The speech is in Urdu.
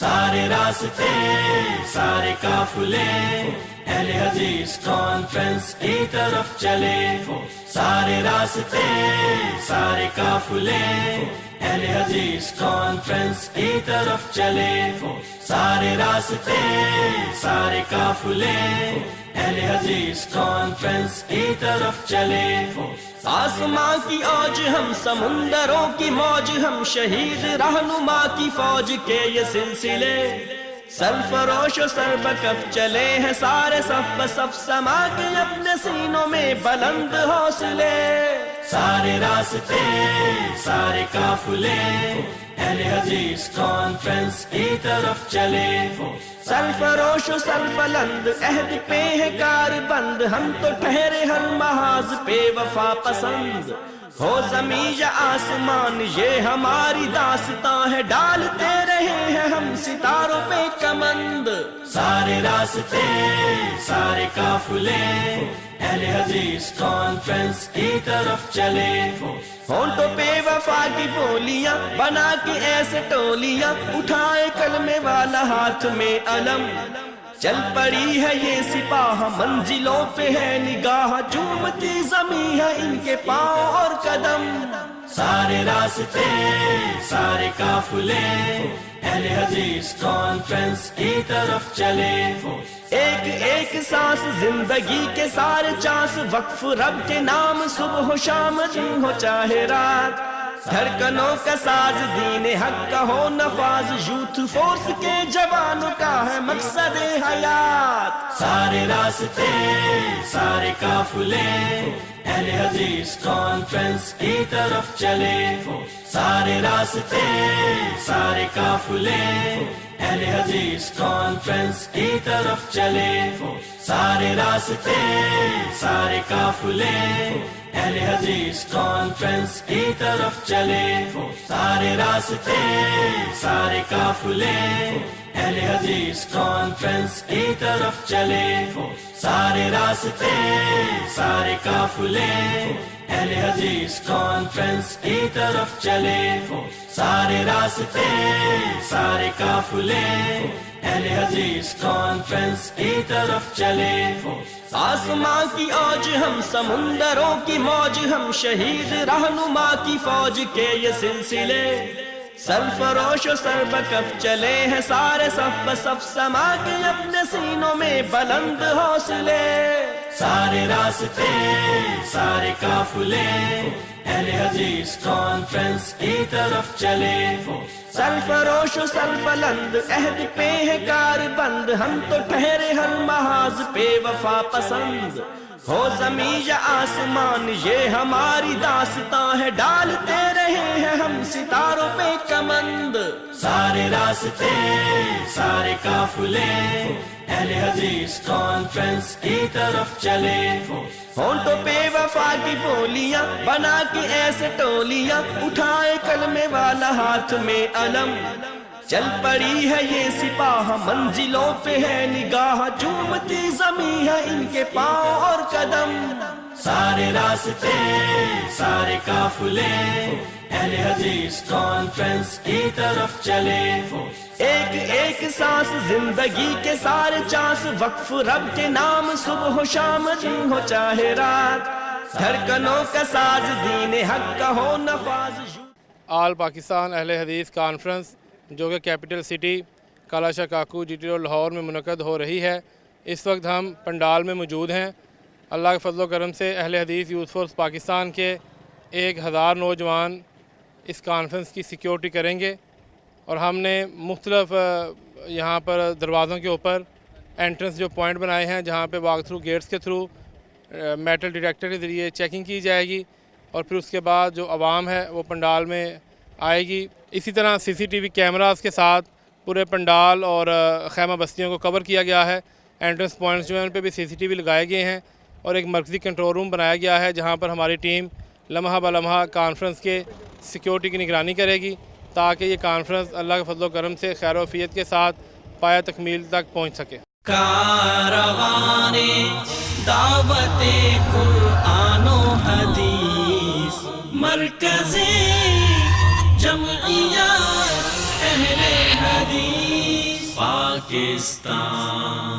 سارے راستے سارے قافلے اہل حدیث کانفرنس کی طرف چلے، سارے راستے سارے قافلے اہل حدیث کانفرنس کی طرف چلے، سارے راستے سارے قافلے اہل حدیث کانفرنس کی طرف چلے۔ آسماں کی اوج ہم، سمندروں کی موج ہم، شہید رہنما کی فوج کے یہ سلسلے، سرفروش و سربکف چلے ہیں سارے صف بصف، سما کے اپنے سینوں میں بلند حوصلے، سارے راستے سارے قافلے اہل حدیث کانفرنس کی طرف چلے، سرفروش و سربلند عہد پہ ہے کار بند، ہم تو ٹھہرے ہر محاذ پہ وفا پسند، ہو زمین یا آسمان یہ ہماری داستان ہے، ڈالتے رہے ہیں ہم ستاروں پہ کمند، سارے راستے سارے قافلے اہل حدیث کانفرنس کی طرف چلے، ہونٹوں پہ وفا کی بولیاں بنا کے ایسے ٹولیاں، اٹھائے کلمے والا ہاتھ میں علم، چل پڑی ہے یہ سپاہ منزلوں پہ ہے نگاہ، چومتی زمین ہے ان کے پاؤں اور قدم، سارے راستے سارے قافلے اہل حدیث کانفرنس کی طرف چلے، ایک ایک سانس زندگی کے سارے چانس وقف رب کے نام، صبح و شام دن ہو چاہے رات، دھڑکنوں کا ساز دین حق کا ہو نفاذ، یوتھ فورس کے جوانوں کا ہے مقصد حیات، سارے راستے سارے قافلے اہل حدیث کانفرنس کی طرف چلے، سارے راستے سارے قافلے اہل حدیث کانفرنس کی طرف چلے، سارے راستے سارے قافلے اہل حدیث کانفرنس کی طرف چلے، سارے راستے سارے قافلے اہل حدیث کانفرنس کی طرف چلے، سارے راستے سارے قافلے اہل حدیث کانفرنس کی طرف چلے، سارے راستے سارے قافلے اہل حدیث کانفرنس کی طرف چلے، آسماں کی اوج ہم، سمندروں کی موج ہم، شہید رہنما کی فوج کے یہ سلسلے، سرفروش و سربکف چلے ہیں سارے صف بصف، سما کے اپنے سینوں میں بلند حوصلے، سارے راستے سارے قافلے اہل حدیث کانفرنس کی طرف چلے، سرفروش و سربلند عہد پہ ہے کار بند، ہم تو ٹھہرے ہر محاذ پہ وفا پسند، ہو زمین یا آسمان یہ ہماری داستان ہے، ڈالتے رہے ہیں ہم ستاروں پہ کمند، سارے راستے سارے قافلے اہل حدیث کانفرنس کی طرف چلے، ہونٹوں پہ وفا کی بولیاں بنا کے ایسے ٹولیاں، اٹھائے کلمے والا ہاتھ میں علم، چل پڑی ہے یہ سپاہ منزلوں پہ ہے نگاہ، چومتی زمین ہے ان کے پاؤں اور قدم، سارے راستے سارے قافلے اہل حدیث کانفرنس کی طرف چلے، ایک ایک سانس زندگی کے سارے چانس وقف رب کے نام، صبح و شام دن ہو چاہے رات، دھڑکنوں کا ساز دین حق کا ہو نفاذ۔ آل پاکستان اہل حدیث کانفرنس جو کہ capital city Kala Shah Kaku G T road Lahore میں منعقد ہو رہی ہے، اس وقت ہم پنڈال میں موجود ہیں۔ اللہ کے فضل و کرم سے اہل حدیث یوتھ فورس پاکستان کے 1000 نوجوان اس کانفرنس کی سیکیورٹی کریں گے، اور ہم نے مختلف یہاں پر دروازوں کے اوپر انٹرنس جو پوائنٹ بنائے ہیں جہاں پہ واک تھرو گیٹس کے تھرو میٹل ڈیٹیکٹر کے ذریعے چیکنگ کی جائے گی، اور پھر اس کے بعد جو عوام ہے وہ پنڈال میں آئے گی۔ اسی طرح CCTV کیمراز کے ساتھ پورے پنڈال اور خیمہ بستیوں کو کور کیا گیا ہے۔ انٹرنس پوائنٹس جو ہیں ان پہ بھی CCTV لگائے گئے ہیں، اور ایک مرکزی کنٹرول روم بنایا گیا ہے جہاں پر ہماری ٹیم لمحہ بہ لمحہ کانفرنس کے سیکیورٹی کی نگرانی کرے گی، تاکہ یہ کانفرنس اللہ کے فضل و کرم سے خیر و عافیت کے ساتھ پایہ تکمیل تک پہنچ سکے۔ کاروان دعوت قرآن و حدیث، مرکز جمعیت اہل حدیث۔ پاکستان.